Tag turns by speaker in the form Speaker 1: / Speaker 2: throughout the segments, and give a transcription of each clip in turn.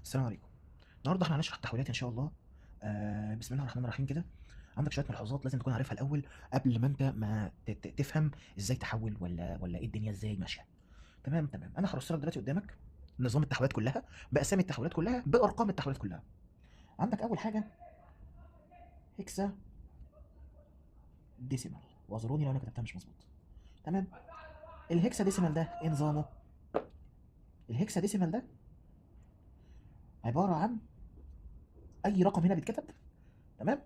Speaker 1: السلام عليكم. النهارده احنا هنشرح التحويلات ان شاء الله. بسم الله الرحمن الرحيم كده. عندك شويه ملحوظات لازم تكون عارفها الاول قبل ما انت ما تفهم ازاي تحول ولا ايه الدنيا ازاي ماشيه. تمام. انا هرص لك دلوقتي قدامك نظام التحويلات كلها باسامي التحويلات كلها بارقام التحويلات كلها. عندك اول حاجه هيكسا ديسيمال، واعذروني لو انا كتبتها مش مظبوط. تمام. الهيكسا ديسيمال ده ايه نظامه؟ الهيكسا ديسيمال ده عباره عن اي رقم هنا بيتكتب، تمام،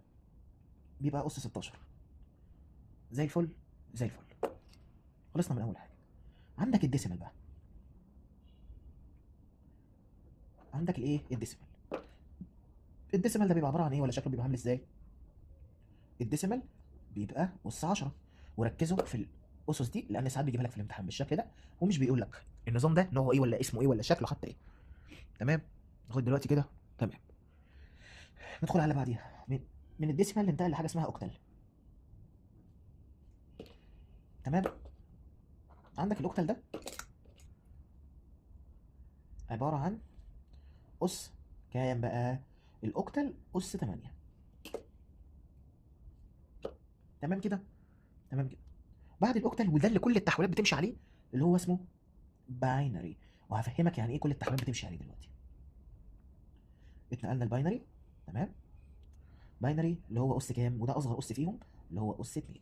Speaker 1: بيبقى اس 16. زي الفل زي الفل. خلصنا من اول حاجه. عندك الديسيمال بقى. عندك الايه الديسيمال. الديسيمال ده بيبقى عباره عن ايه ولا شكله بيبقى عامل ازاي؟ الديسيمال بيبقى اس 10. وركزوا في الاسس دي لان ساعات بيجيبها لك في الامتحان بالشكل ده ومش بيقول لك النظام ده نوعه ايه ولا اسمه ايه ولا شكله حتى ايه. تمام. لغايه دلوقتي كده تمام. ندخل على بعديها. من الديسيمال ننتقل لحاجه اسمها اوكتال. تمام. عندك الاوكتال ده عباره عن اس كام بقى؟ الاوكتال اس 8. تمام كده. تمام كده. بعد الاوكتال وده اللي كل التحويلات بتمشي عليه، اللي هو اسمه باينري. وهفهمك يعني ايه كل التحويلات بتمشي عليه دلوقتي. اتنقلنا الباينري. تمام. باينري اللي هو اس كام، وده اصغر اس فيهم اللي هو اس 2.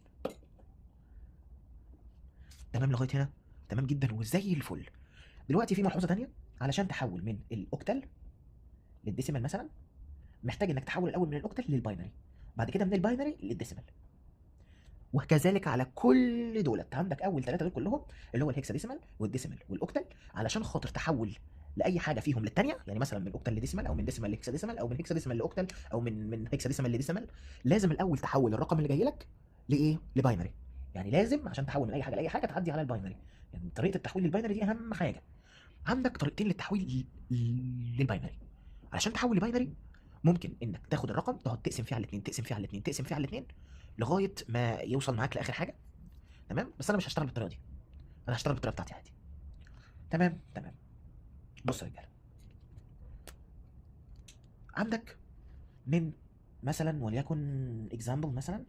Speaker 1: تمام لغايه هنا. تمام جدا وزي الفل. دلوقتي في ملحوظه تانية. علشان تحول من الاوكتال للديسيمال مثلا، محتاج انك تحول الاول من الاوكتال للباينري، بعد كده من الباينري للديسيمال. وكذلك على كل دولت. عندك اول ثلاثه دول كلهم اللي هو الهكساديسيمال والديسيمال والاوكتال. علشان خاطر تحول لاي حاجه فيهم للثانيه، يعني مثلا من اوكتال لديسيمال او من ديسيمال لهكساديسيمال او من هكساديسيمال لاوكتال او من هكساديسيمال لديسيمال، لازم الاول تحول الرقم اللي جاي لك لايه؟ لباينري. يعني لازم عشان تحول من اي حاجه لاي حاجه تعدي على الباينري. يعني طريقه التحويل للباينري دي اهم حاجه. عندك طريقتين للتحويل للباينري. علشان تحول لباينري ممكن انك تاخد الرقم تقعد تقسم فيه على الاثنين، تقسم فيه على الاثنين، تقسم فيه على الاثنين لغايه ما يوصل معاك لاخر حاجه. تمام. بس انا مش هشتغل بالطريقه دي، انا هشتغل بالطريقه بتاعتي عادي. تمام. بص يا رجاله. عندك من مثلا وليكن اكزامبل مثلا.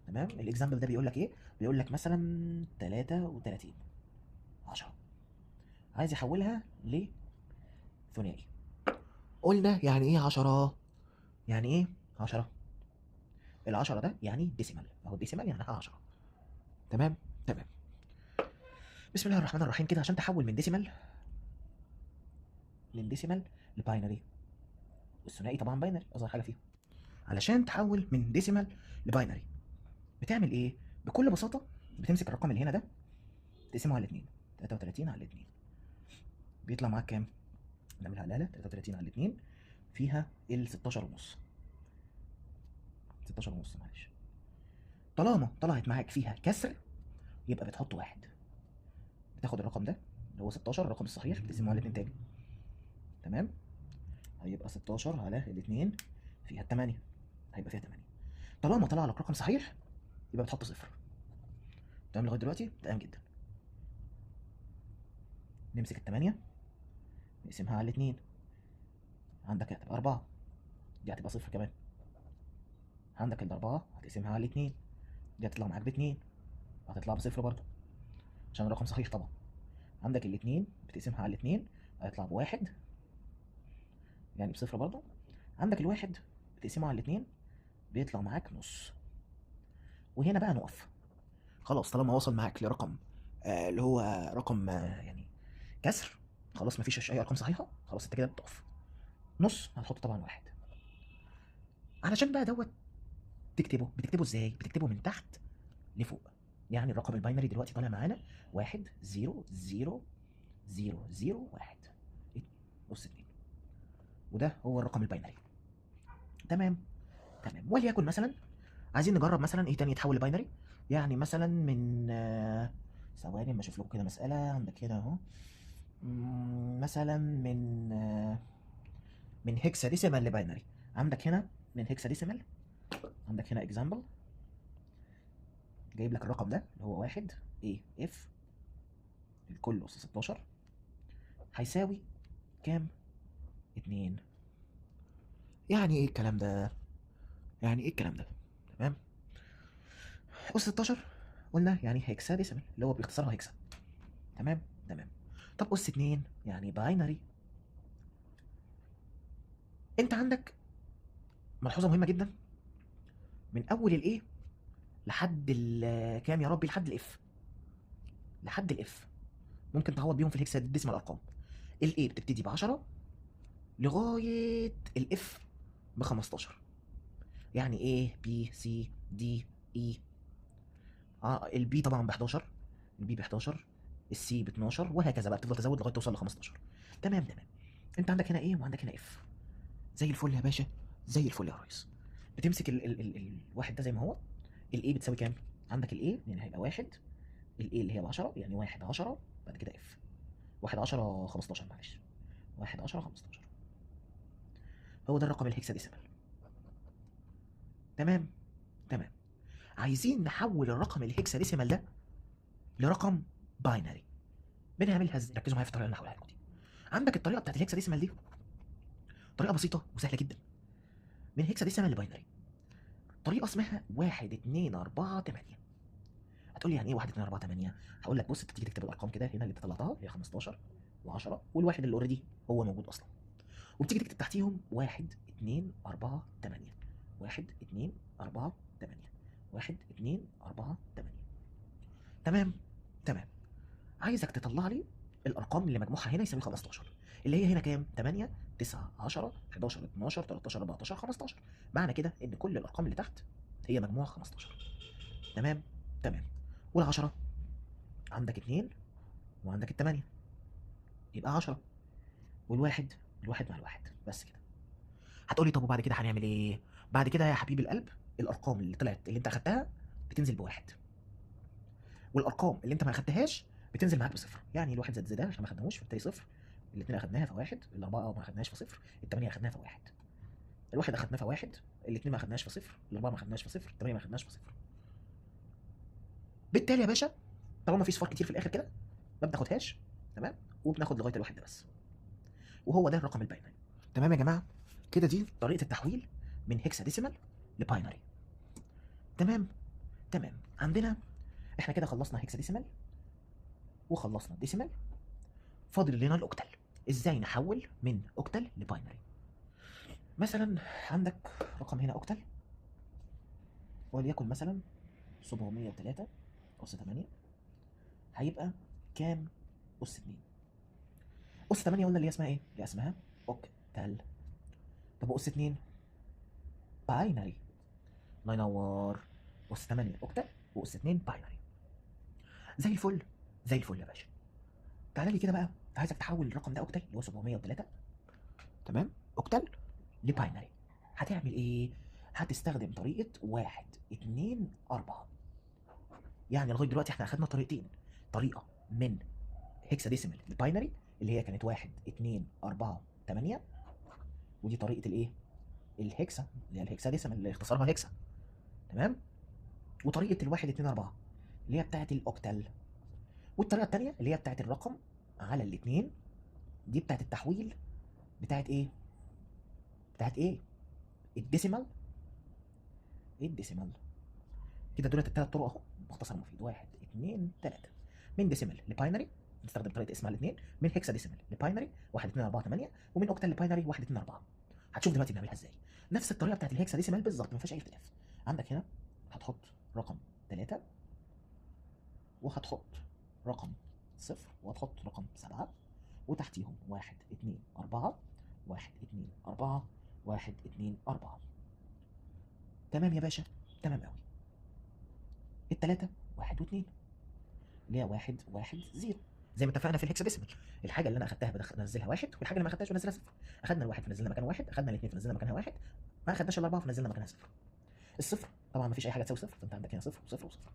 Speaker 1: تمام. الاكزامبل ده بيقول لك ايه؟ بيقول لك مثلا 33 10 عايز يحولها لثنائي. قلنا يعني ايه 10؟ يعني ايه 10؟ ال10 ده يعني ديسيمال، اهو ديسيمال يعني 10. تمام. بسم الله الرحمن الرحيم كده. عشان تحول من ديسيمال لباينري، والثنائي طبعا باينري اصغر حاجه فيهم. علشان تحول من ديسيمال لباينري بتعمل ايه؟ بكل بساطه بتمسك الرقم اللي هنا ده تقسمه على 2. 33 على 2 بيطلع معاك كام؟ نعملها على 33 على 2 فيها ال 16 ونص. 16 ونص معلش. طالما طلعت معاك فيها كسر يبقى بتحط واحد. بتاخد الرقم ده اللي هو 16 الرقم الصحيح بتقسمه على 2 تاني. تمام. هيبقى 16 على الاثنين فيها 8. هيبقى فيها 8. طالما طلع لك رقم صحيح يبقى بتحط صفر. تمام لغايه دلوقتي تمام جدا. نمسك الثمانية نقسمها على الاثنين. عندك هتبقى 4، دي هتبقى صفر كمان. عندك الأربعة هتقسمها على الاثنين، دي هتطلع معاك باتنين، هتطلع بصفر برضه عشان الرقم صحيح طبعا. عندك الاثنين بتقسمها على الاثنين هيطلع بواحد، يعني بصفر برضه. عندك الواحد بتقسمه على الاثنين بيطلع معاك نص. وهنا بقى نقف. خلاص طالما وصل معاك لرقم اللي هو رقم يعني كسر، خلاص مفيش اي ارقام صحيحه، خلاص انت كده بتقف. نص هتحط طبعا واحد. علشان بقى دوت بتكتبه ازاي؟ بتكتبه من تحت لفوق. يعني الرقم الباينري دلوقتي طالع معانا 1 0 0 0 0 1 نص 2. وده هو الرقم الباينري. تمام. وليكن مثلا عايزين نجرب مثلا ايه تاني يتحول لباينري. يعني مثلا من ثواني اما اشوف لكم كده مساله عندك هنا اهو. مثلا من هيكساديسيمال لباينري. عندك هنا من هيكساديسيمال. عندك هنا اكزامبل جايب لك الرقم ده اللي هو 1 ايه اف الكل اس 16 هيساوي كام؟ 2. يعني ايه الكلام ده؟ يعني ايه الكلام ده؟ تمام. أس 16 قلنا يعني هيكساديسيمال اللي هو باختصارها هيكسا. تمام تمام. طب أس 2 يعني باينري. أنت عندك ملحوظة مهمة جدا، من أول الإيه لحد كام يا ربي؟ لحد الإف. لحد الإف ممكن تعوض بيهم في الهكساديسيمال أرقام. الإيه بتبتدي ب 10 لغاية الإف ب 15. يعني إيه بي سي دي إي. البي طبعا ب 11، البي ب 11، السي ب 12 وهكذا بقى، بتفضل تزود لغايه توصل ل 15. تمام تمام. انت عندك هنا ايه وعندك هنا اف. زي الفل يا باشا، زي الفل يا ريس. بتمسك الواحد ده زي ما هو. الاي بتساوي كام؟ عندك الاي يعني هيبقى واحد، الاي اللي هي ب 10 يعني 1 10 بعد كده اف. 1 10 15 معلش، 1 10 15. هو ده الرقم الهكساديسيمال. تمام تمام. عايزين نحول الرقم الهكساديسيمال ده لرقم باينري. بنعملها ازاي؟ ركزوا معايا في الطريقه اللي انا هقولها لكم دي. عندك الطريقه بتاعت الهكساديسيمال دي طريقه بسيطه وسهله جدا، من هكساديسيمال لباينري. طريقه اسمها 1 2 4 8. هتقول لي يعني ايه 1 2 4 8؟ هقول لك بص، انت تيجي تكتب الارقام كده هنا اللي انت طلعتها هي 15 و10 والواحد اللي اوريدي هو موجود اصلا، وبتيجي تكتب تحتيهم 1 2 4 8. 1 2 4 8. 1 2 4 8. تمام تمام. عايزك تطلع لي الارقام اللي مجموعها هنا يساوي 15، اللي هي هنا كام؟ 8 9 10 11 12 13 14 15. معنى كده ان كل الارقام اللي تحت هي مجموعها 15. تمام تمام. وال10 عندك 2 وعندك ال8 يبقى 10. والواحد الواحد مع الواحد بس كده. هتقولي طب وبعد كده هنعمل ايه؟ بعد كده يا حبيب القلب الارقام اللي طلعت اللي انت اخدتها بتنزل بواحد، والارقام اللي انت ما اخدتهاش بتنزل معاك بصفر. يعني الواحد زائد ده عشان ما خدناهوش فبالتالي صفر، الاثنين اخدناها فواحد، الاربعه ما اخدناهاش فصفر، الثمانيه اخدناها فواحد. الواحد اخدناه فواحد، الاثنين ما اخدناش فصفر، الاربعه ما اخدناش فصفر، الثمانيه ما اخدناش فصفر. بالتالي يا باشا طالما في صفار كتير في الاخر كده ما بناخدهاش. تمام. وبناخد لغايه الواحد ده بس، وهو ده الرقم الباينري. تمام يا جماعه. كده دي طريقه التحويل من هيكساديسيمال لباينري. تمام تمام. عندنا احنا كده خلصنا هيكساديسيمال وخلصنا ديسيمال، فاضل لنا الاوكتال. ازاي نحول من اوكتال لباينري؟ مثلا عندك رقم هنا اوكتال وليكن مثلا 703 اس 8 هيبقى كام؟ اس 2. اس 8 قلنا اللي هي اسمها ايه؟ اللي اسمها اوكتال. طب اس 2 باينري. الله ينور. اس 8 اوكتال واس 2 باينري. زي الفل، زي الفل يا باشا. تعالى لي كده بقى، عايزك تحول الرقم ده اوكتال اللي هو 703 تمام اوكتال لباينري. هتعمل ايه؟ هتستخدم طريقه 1 2 4. يعني لغايه دلوقتي احنا اخدنا طريقتين، طريقه من هيكساديسيمال لباينري اللي هي كانت 1 2 4 8، ودي طريقه الايه؟ الهكسا اللي هي الهكساديسيمال اللي اختصارها هكسا. تمام. وطريقه الواحد 2 4 اللي هي بتاعت الاوكتال. والطريقه الثانيه اللي هي بتاعت الرقم على الاثنين، دي بتاعت التحويل بتاعت ايه؟ بتاعت ايه؟ الديسيمال. ايه الديسيمال؟ كده دولت الثلاث طرق اهو مختصر مفيد. 1 2 3. من ديسيمال لباينري نستخدم طريقه اسمها الاثنين، من هيكسا ديسيمال لباينري 1 2 4 8، ومن اوكتال لباينري 1 2 4. هتشوف دلوقتي بنعملها ازاي. نفس الطريقه بتاعت الهيكسا ديسيمال بالظبط، ما فيهاش اي اختلاف. عندك هنا هتحط رقم 3 وهتحط رقم 0 وهتحط رقم 7 وتحتيهم 1 2 4 1 2 4 1 2 4. تمام يا باشا، تمام قوي. التلاتة 1 و2 اللي هي 1 1 0 زي ما اتفقنا في الهكساديسيمال. الحاجه اللي انا اخدتها بنزلها واحد، والحاجه اللي ما اخدتهاش بنزلها صفر. اخدنا الواحد فنزلنا مكانه واحد، اخدنا الاثنين فنزلنا مكانها واحد، ما اخدناش الاربعه فنزلنا مكانها صفر. الصفر طبعا ما فيش اي حاجه تساوي صفر، فانت عندك هنا صفر وصفر وصفر.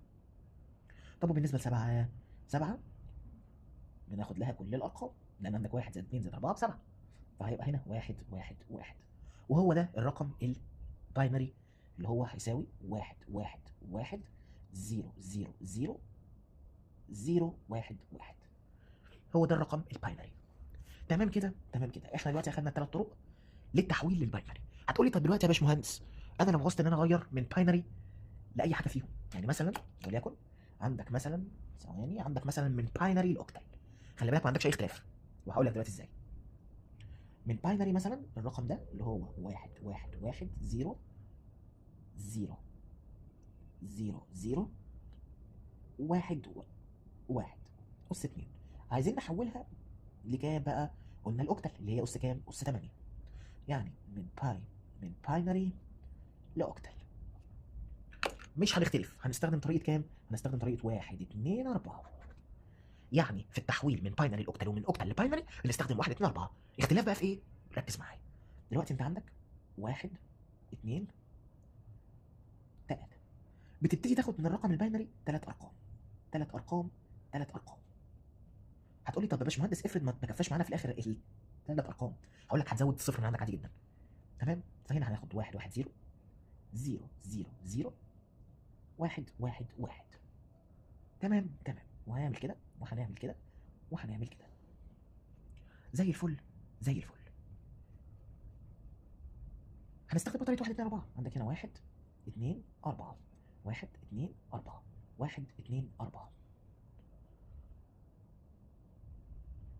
Speaker 1: طب وبالنسبه لسبعه، سبعه بناخد لها كل الارقام، لان عندك واحد زائد 2 زائد 4 ب7، فهيبقى هنا 1 1 1. وهو ده الرقم الباينري اللي هو هيساوي 1 1 1 0 0 0 0 1 1. هو ده الرقم الباينري. تمام كده، تمام كده. احنا دلوقتي اخدنا الثلاث طرق للتحويل للباينري. هتقولي طب دلوقتي يا باشمهندس انا لو عوزت ان انا اغير من باينري لاي حاجه فيهم، يعني مثلا وليكن عندك مثلا، ثواني، عندك مثلا من باينري لاوكتال، خلي بالك ما عندكش اي اختلاف، وهقول لك دلوقتي ازاي. من باينري مثلا الرقم ده اللي هو 1 1 1 0 0 0 0 1 1 اس 2، عايزين نحولها لكام بقى؟ قلنا الاوكتال اللي هي اس كام؟ اس 8. يعني من باينري لاوكتال مش هنختلف، هنستخدم طريقه كام؟ هنستخدم طريقه 1 2 4. يعني في التحويل من باينري لاوكتال ومن اوكتال لباينري بنستخدم 1 2 4. اختلاف بقى في ايه؟ ركز معايا. دلوقتي انت عندك 1 2 3، بتبتدي تاخد من الرقم الباينري 3 ارقام 3 ارقام 3 ارقام. هتقول لي طب يا باشمهندس افرض ما كفاش معانا في الاخر الثلاث ارقام، هقول لك هتزود الصفر من عندك عادي جدا. تمام، فهنا هناخد 1 1 0 0 0 0 1 1 1. تمام تمام، وهنعمل كده وهنعمل كده وهنعمل كده زي الفل زي الفل. هنستخدم طريقه 1 2 4. عندك هنا 1 2 4 1 2 4 1 2 4.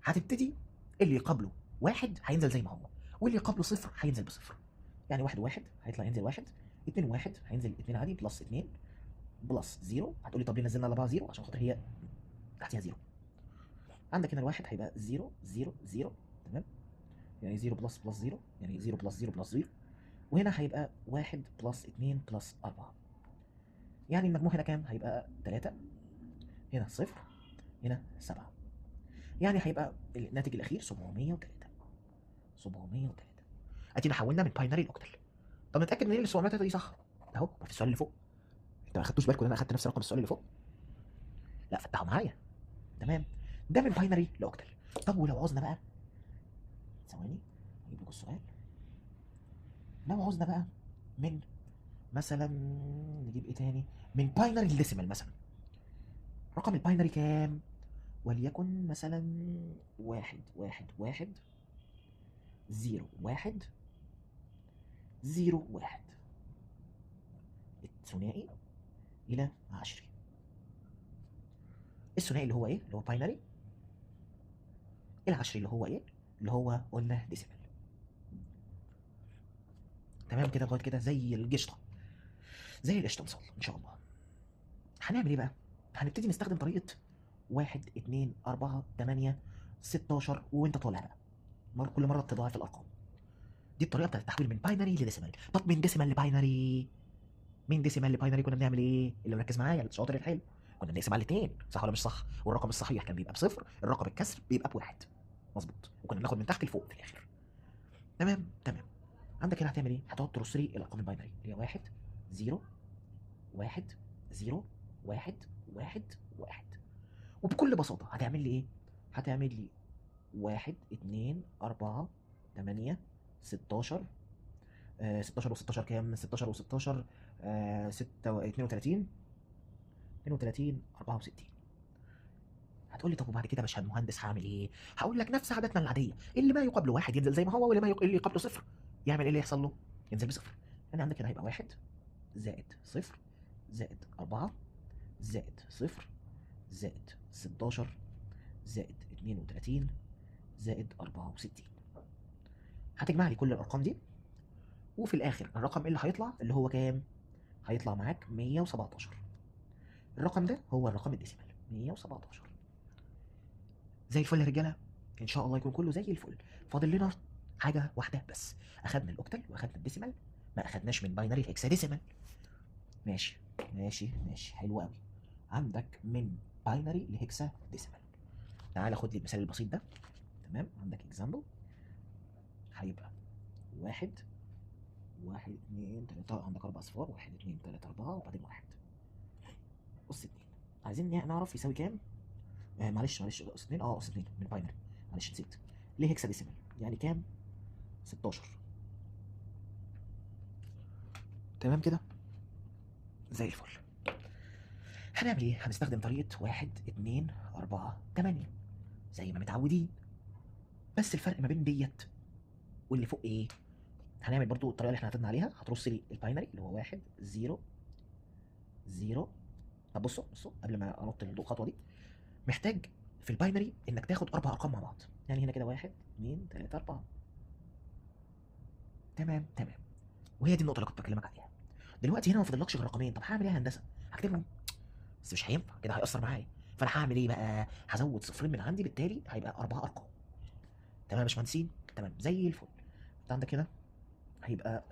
Speaker 1: هتبتدي اللي يقابله واحد هينزل زي ما هو، واللي يقابله صفر هينزل بصفر. يعني 1 1 هيطلع ينزل 1، 2 1 هينزل 2 عادي، بلس 2 بلس 0. هتقولي طب ليه نزلنا على بعض 0؟ عشان خاطر هي تحتيها 0. عندك هنا الواحد هيبقى 0 0 0. تمام، يعني 0 بلس بلس 0، يعني 0 بلس 0 بلس 0. وهنا هيبقى 1 بلس 2 بلس 4. يعني المجموع هنا كام؟ هيبقى 3. هنا 0. هنا 7. يعني هيبقى الناتج الاخير 703. 703. ادينا حولنا من باينري لاوكتال. طب نتاكد منين ال 703 دي صح؟ اهو في السؤال اللي فوق. انت ما خدتوش بالكم ان انا اخدت نفس رقم السؤال اللي فوق؟ لا، فتحوا معايا. تمام، ده من باينري لاوكتال. طب ولو عوزنا بقى، ثواني اجيب لكم السؤال. لو عوزنا بقى من مثلا، نجيب ايه تاني؟ من باينري لديسيمال مثلا. رقم الباينري كام؟ وليكن مثلا 1 1 1 0 1 0 1. الثنائي الى 10. الثنائي اللي هو ايه؟ اللي هو باينري. العشري اللي هو ايه؟ اللي هو قلنا ديسيمال. تمام كده لغايه كده زي القشطه، زي القشطه مصل ان شاء الله. هنعمل ايه بقى؟ هنبتدي نستخدم طريقه 1 2 4 8 16 وانت طالع بقى، كل مره تضاعف الارقام. دي الطريقه بتاعت التحويل من باينري لديسيمال. طب من ديسيمال لباينري، من ديسيمال لباينري كنا بنعمل ايه؟ اللي مركز معايا الشاطر الحلو، كنا بنقسم على الاثنين، صح ولا مش صح؟ والرقم الصحيح كان بيبقى بصفر، الرقم الكسر بيبقى بواحد. مظبوط، وكنا بناخد من تحت لفوق في الاخر. تمام تمام. عندك هنا هتعمل ايه؟ هتقعد ترص لي الارقام الباينري اللي هي 1 0 1 0 1 1 1. وبكل بساطه هتعمل لي ايه؟ هتعمل لي 1 2 4 8 16. 16 و16 كام؟ 16 و16 6 32 32 64. هتقول لي طب وبعد كده يا باشا المهندس هعمل ايه؟ هقول لك نفس عاداتنا العاديه، اللي ما يقابله واحد ينزل زي ما هو، واللي ما اللي يقابله صفر يعمل ايه اللي يحصل له؟ ينزل بصفر. يعني عندك هنا هيبقى 1 زائد 0 زائد 4 زائد 0 زائد 16 زائد 32 زائد 64. هتجمع لي كل الارقام دي، وفي الاخر الرقم اللي هيطلع اللي هو كام؟ هيطلع معاك 117. الرقم ده هو الرقم الديسيمال 117. زي الفل يا رجاله، ان شاء الله يكون كله زي الفل. فاضل لنا حاجه واحده بس، اخدنا الاوكتال واخدنا الديسيمال، ما اخدناش من باينري لاكساديسيمال. ماشي ماشي ماشي، حلو قوي. عندك من باينري لهكسا ديسيمال. تعالى خد لي المثال البسيط ده. تمام، عندك اكزامبل هيبقى 1 1 2 3، عندك 4 اصفار، 1 2 3 4 وبعدين 1 اس 2. عايزين نعرف يساوي كام. معلش اس 2، اس 2 من باينري، معلش نسيت. ليه هكسا ديسيمال؟ يعني كام؟ 16. تمام كده زي الفل. هنعمل ايه؟ هنستخدم طريقة 1 2 4 8 زي ما متعودين. بس الفرق ما بين ديت واللي فوق ايه؟ هنعمل برضو الطريقه اللي احنا اعتدنا عليها، هترص لي الباينري اللي هو 1 0 0. طب بصوا قبل ما انط الخطوه دي، محتاج في الباينري انك تاخد 4 ارقام مع بعض، يعني هنا كده 1 2 3 4. تمام. وهي دي النقطه اللي كنت بكلمك عليها. دلوقتي هنا ما فاضلكش غير رقمين، طب هعمل ايه يا هندسه؟ هكتبهم بس مش هينفع كده، هيأثر معايا. فانا هعمل ايه بقى؟ هزود صفرين من عندي، بالتالي هيبقى 4 ارقام. تمام يا باشمهندسين؟ تمام زي الفل. انت عندك هنا هيبقى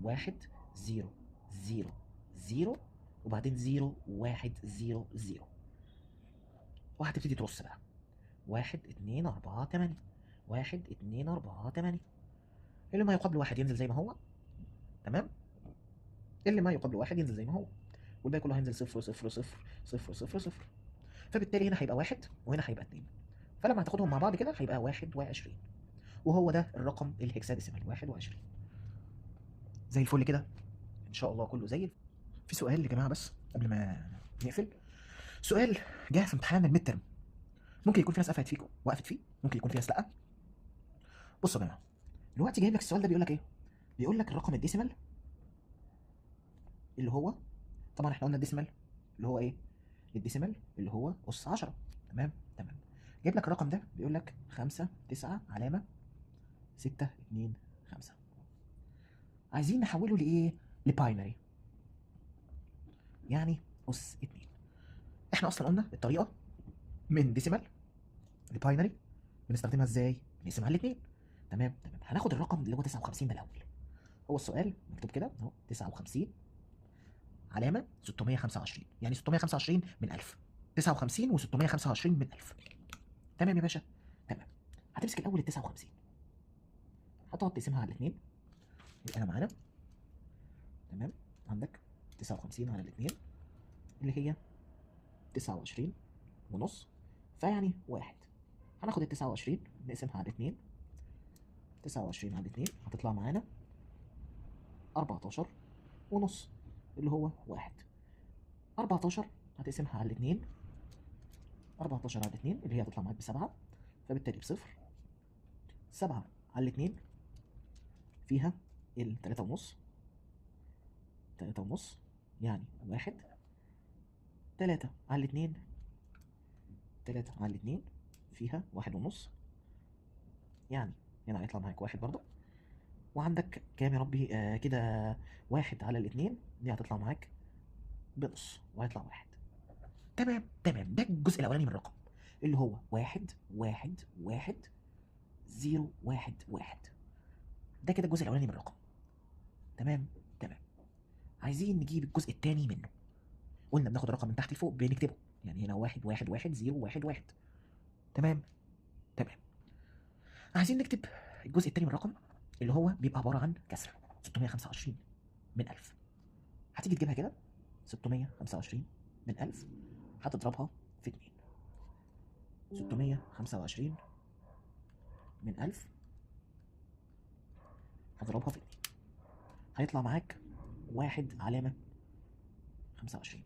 Speaker 1: 1 0 0 0 وبعدين 0 1 0 0. وهتبتدي ترص بقى 1 2 4 8 1 2 4 8. اللي ما يقابل واحد ينزل زي ما هو. تمام. اللي ما يقابل واحد ينزل زي ما هو، والباقي كله هينزل 0 0 0 0 0 0. فبالتالي هنا هيبقى 1 وهنا هيبقى 2. فلما هتاخدهم مع بعض كده هيبقى 21. وهو ده الرقم الهكساديسيمال 21. زي الفل كده ان شاء الله، كله زي الفل. في سؤال يا جماعه بس قبل ما نقفل، سؤال جه في امتحان الميد ترم، ممكن يكون في ناس وقفت فيه، ممكن يكون في ناس لا. بصوا يا جماعه، دلوقتي جايب لك السؤال ده بيقول لك ايه؟ بيقول لك الرقم الديسيمال اللي هو، طبعا احنا قلنا الديسيمال اللي هو ايه؟ الديسيمال اللي هو اس 10. تمام. جايب لك الرقم ده بيقول لك 5 9 علامه 6 2 5. عايزين نحوله لايه؟ لباينري، يعني اس 2. احنا اصلا قلنا الطريقه من ديسيمال لباينري بنستخدمها ازاي؟ بنقسمها على 2. تمام. هناخد الرقم اللي هو 59 ده الاول. هو السؤال مكتوب كده اهو 59 علامه 625، يعني 625 من 1000. 59 و625 من 1000. تمام يا باشا. تمام. هتمسك الاول ال 59، هتقعد تقسمها على 2. يبقى انا معانا تمام، عندك 59 على 2 اللي هي 29 ونص، فيعني 1. هناخد ال 29 نقسمها على 2. 29 على 2 هتطلع معانا 14 ونص اللي هو 1. 14 هتقسمها على 2. 14 على 2 اللي هي هتطلع معاك ب7، فبالتالي بصفر. 7 على 2 فيها ال 3 ونص. 3 ونص يعني 1. 3 على 2. 3 على 2 فيها 1 ونص، يعني هنا هيطلع معاك 1 برضه. وعندك كام يا ربي؟ كده 1 على 2 دي هتطلع معاك بنص وهيطلع 1. تمام. ده الجزء الاولاني من الرقم اللي هو 1 1 1 0 1 1. ده كده الجزء الاولاني من الرقم. تمام. عايزين نجيب الجزء الثاني منه. قلنا بناخد الرقم من تحت لفوق بنكتبه، يعني هنا 1 1 1 0 1 1. تمام. عايزين نكتب الجزء الثاني من الرقم اللي هو بيبقى عباره عن كسر 625 من 1000. هتيجي تجيبها كده 625 من 1000 هتضربها في 2. 625 من 1000 هضربها في 2، هيطلع معاك 1 علامة 25.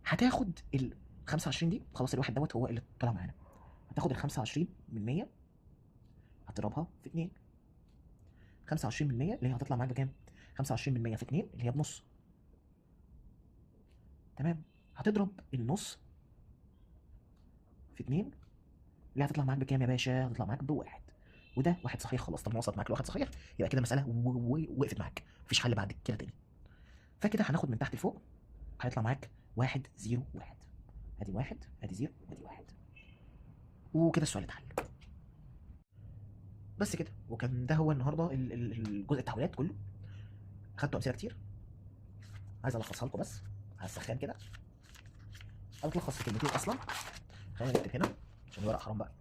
Speaker 1: هتاخد ال 25 دي، خلاص الواحد دوت هو اللي طلع معانا. هتاخد ال 25 من 100 هتضربها في 2. 25 من 100 اللي هي هتطلع معاك بكام؟ 25 من 100 في 2 اللي هي بنص. تمام. هتضرب النص في 2 اللي هتطلع معاك بكام يا باشا؟ هتطلع معاك بواحد. وده واحد صحيح. خلاص طالما وصلت معاك لواحد صحيح يبقى كده المساله وقفت معاك، مفيش حل بعد كده تاني. فكده هناخد من تحت لفوق، هيطلع معاك 1 0 1. ادي 1 ادي 0 ادي 1. وكده السؤال اتحل. بس كده. وكان ده هو النهارده الجزء التحويلات كله. خدتوا امثله كتير، عايز الخصها لكم بس على السخان كده، او تلخص في كلمتين اصلا. خلينا نكتب هنا عشان الورق حرام بقى.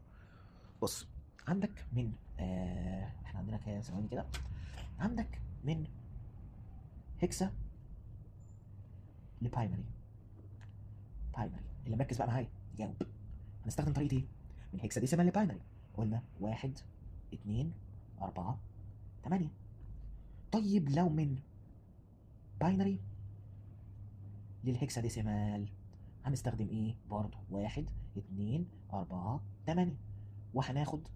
Speaker 1: بص، عندك من احنا عندنا كام ثواني كده، عندك من هيكسا لباينري. اللي مركز بقى معايا يجاوب. هنستخدم طريقه ايه؟ من هيكسا ديسيمال لباينري. قلنا 1 2 4 8. طيب لو من باينري للهيكسا ديسيمال هنستخدم ايه؟ برضه 1 2 4 8. وهناخد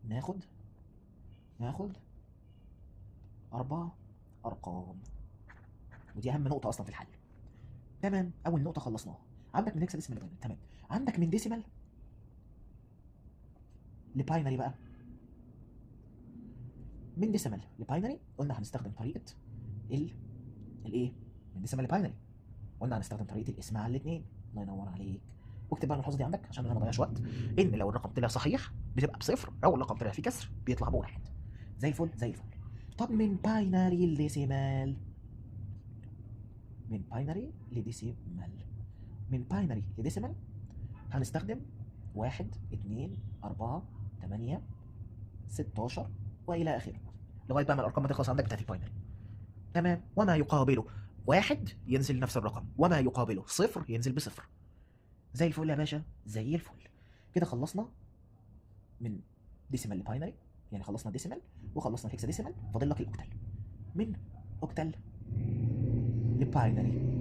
Speaker 1: ناخد 4 أرقام، ودي أهم نقطة أصلا في الحل. تمام، أول نقطة خلصناها. عندك من هيكساديسيمال لباينري، تمام. عندك من ديسيمال لباينري بقى. من ديسيمال لباينري قلنا هنستخدم طريقة الايه؟ من ديسيمال لباينري قلنا هنستخدم طريقة القسمة على الاتنين. الله ينور عليك. واكتب بقى الملحوظة دي عندك عشان انا ما اضيعش وقت، ان لو الرقم طلع صحيح بتبقى بصفر، او الرقم طلع فيه كسر بيطلع بواحد. زي الفل زي الفل. طب من باينري لديسيمال، من باينري لديسيمال هنستخدم 1 2 4 8 16 والى اخره، لغايه بقى ما الارقام ما تخلص عندك بتاعت الباينري. تمام. وما يقابله 1 ينزل نفس الرقم، وما يقابله 0 ينزل بصفر. زي الفل يا باشا، زي الفل. كده خلصنا من ديسيمال لباينري، يعني خلصنا ديسيمال وخلصنا الهكساديسيمال، فاضل لك الاوكتال. من اوكتال لباينري،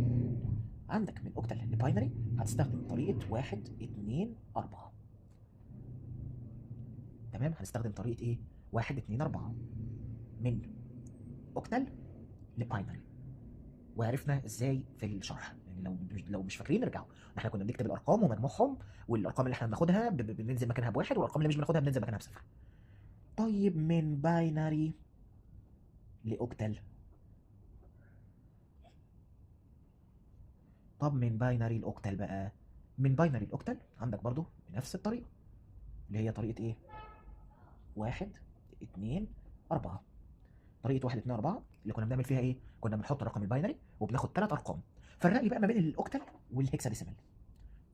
Speaker 1: عندك من اوكتال لباينري هتستخدم طريقه 1 2 4. تمام، هنستخدم طريقه ايه؟ 1 2 4 من اوكتال لباينري. وعرفنا ازاي في الشرح، يعني لو مش فاكرين ارجعوا. احنا كنا بنكتب الارقام ومجموعهم، والارقام اللي احنا بناخدها بننزل مكانها بواحد، والارقام اللي مش بناخدها بننزل مكانها بصفر. طيب من باينري لاوكتال، طب من باينري لاوكتال بقى، من باينري لاوكتال عندك برضو بنفس الطريقه، اللي هي طريقه ايه؟ 1 2 4. طريقه 1 2 4 اللي كنا بنعمل فيها ايه؟ كنا بنحط الرقم الباينري وبناخد 3 ارقام. فرق لي بقى ما بين الاوكتال والهكساديسيمال.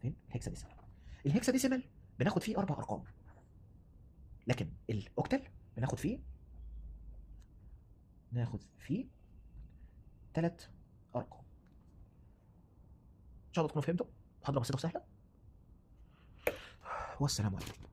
Speaker 1: فين الهكساديسيمال؟ الهكساديسيمال بناخد فيه 4 ارقام، لكن الاوكتال ناخد فيه 3 ارقام. ان شاء الله تكونوا فهمتوا. محاضره بسيطه وسهله، والسلام عليكم.